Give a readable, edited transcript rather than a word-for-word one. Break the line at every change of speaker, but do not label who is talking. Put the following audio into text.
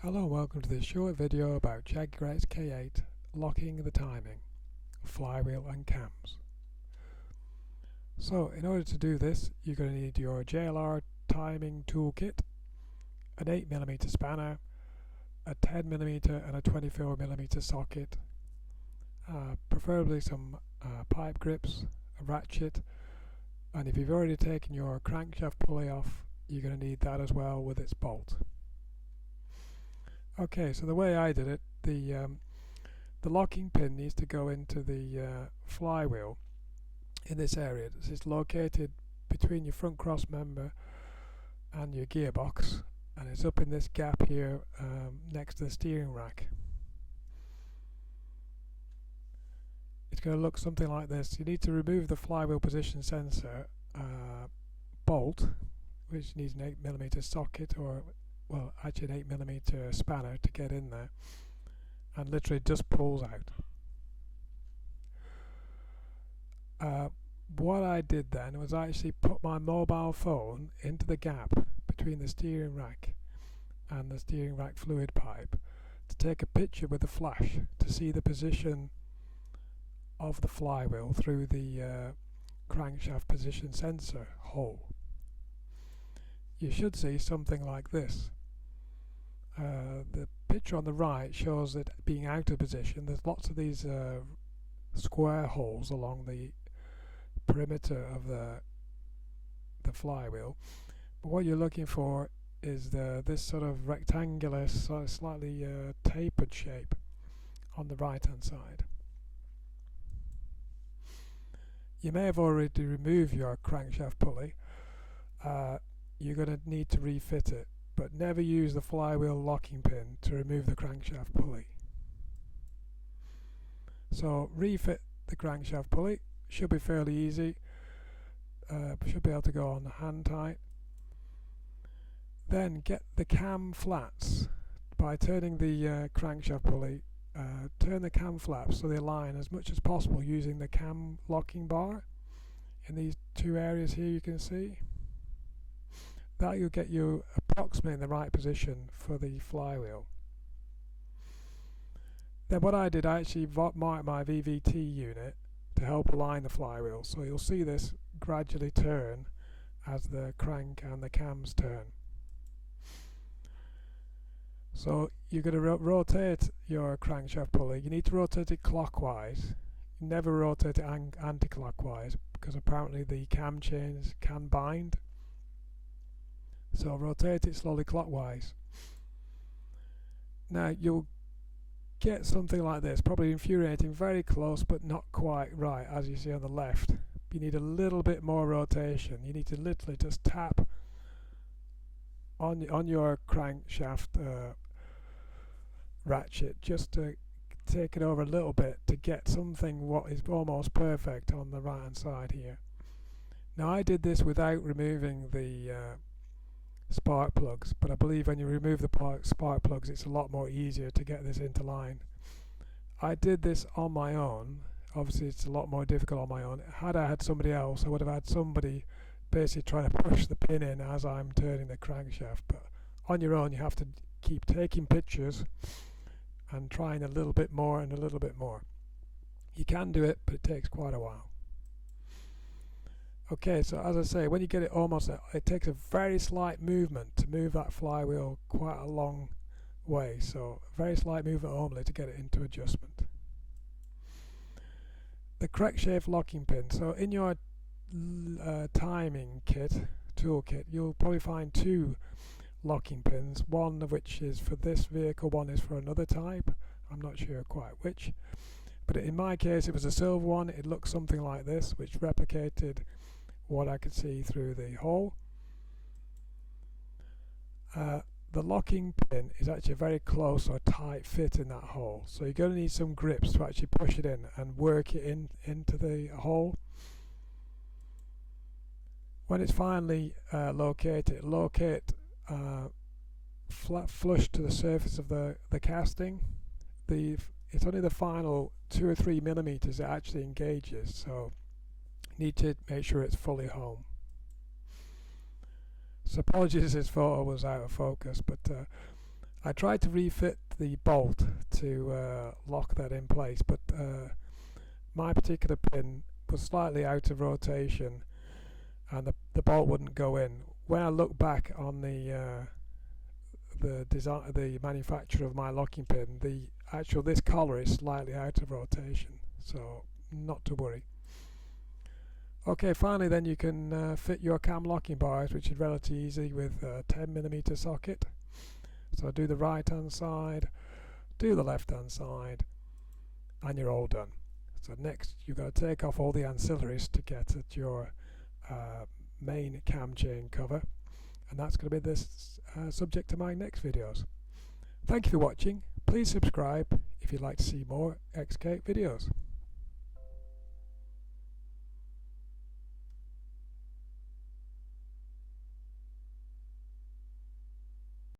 Hello and welcome to this short video about Jaguar XK8 locking the timing, flywheel and cams. So in order to do this you're going to need your JLR timing toolkit, an 8mm spanner, a 10mm and a 24mm socket, preferably some pipe grips, a ratchet, and if you've already taken your crankshaft pulley off you're going to need that as well with its bolt. Okay, so the way I did it, the locking pin needs to go into the flywheel in this area. It's located between your front cross member and your gearbox, and it's up in this gap here next to the steering rack. It's going to look something like this. You need to remove the flywheel position sensor bolt, which needs an 8mm socket, or well, actually an 8mm spanner to get in there, and literally just pulls out. What I did then was I actually put my mobile phone into the gap between the steering rack and the steering rack fluid pipe to take a picture with a flash to see the position of the flywheel through the crankshaft position sensor hole. You should see something like this. The picture on the right shows it being out of position. There's lots of these square holes along the perimeter of the flywheel, but what you're looking for is this sort of rectangular, slightly tapered shape on the right hand side. You may have already removed your crankshaft pulley. You're going to need to refit it, but never use the flywheel locking pin to remove the crankshaft pulley. So refit the crankshaft pulley, should be fairly easy, should be able to go on hand tight. Then get the cam flats by turning the crankshaft pulley, turn the cam flaps so they align as much as possible using the cam locking bar in these two areas here you can see. That will get you approximately in the right position for the flywheel. Then what I did, I actually marked my VVT unit to help align the flywheel, so you'll see this gradually turn as the crank and the cams turn. So you're going to rotate your crankshaft pulley. You need to rotate it clockwise. You never rotate it anti-clockwise because apparently the cam chains can bind. So rotate it slowly clockwise. Now you'll get something like this, probably infuriating, very close but not quite right, as you see on the left. You need a little bit more rotation. You need to literally just tap on your crankshaft ratchet just to take it over a little bit to get something what is almost perfect on the right hand side here. Now I did this without removing the spark plugs, but I believe when you remove the spark plugs it's a lot more easier to get this into line. I did this on my own. Obviously it's a lot more difficult on my own. Had I had somebody else I would have had somebody basically trying to push the pin in as I'm turning the crankshaft, but on your own you have to keep taking pictures and trying a little bit more and a little bit more. You can do it, but it takes quite a while. Okay, so as I say, when you get it almost there, it takes a very slight movement to move that flywheel quite a long way, so a very slight movement only to get it into adjustment. The correct shape locking pin. So in your timing toolkit, you'll probably find two locking pins, one of which is for this vehicle, one is for another type. I'm not sure quite which, but in my case it was a silver one. It looked something like this, which replicated what I could see through the hole. The locking pin is actually a very close or tight fit in that hole, so you're going to need some grips to actually push it in and work it into the hole. When it's finally located, locate flat flush to the surface of the casting. It's only the final 2 or 3 millimeters it actually engages, so you need to make sure it's fully home. So apologies this photo was out of focus, but I tried to refit the bolt to lock that in place, but my particular pin was slightly out of rotation and the bolt wouldn't go in. When I look back on the design, the manufacturer of my locking pin, this collar is slightly out of rotation, so not to worry. Okay, finally then you can fit your cam locking bars, which is relatively easy with a 10mm socket. So do the right hand side, do the left hand side, and you're all done. So next you've got to take off all the ancillaries to get at your main cam chain cover, and that's going to be this subject to my next videos. Thank you for watching. Please subscribe if you'd like to see more XK8 videos.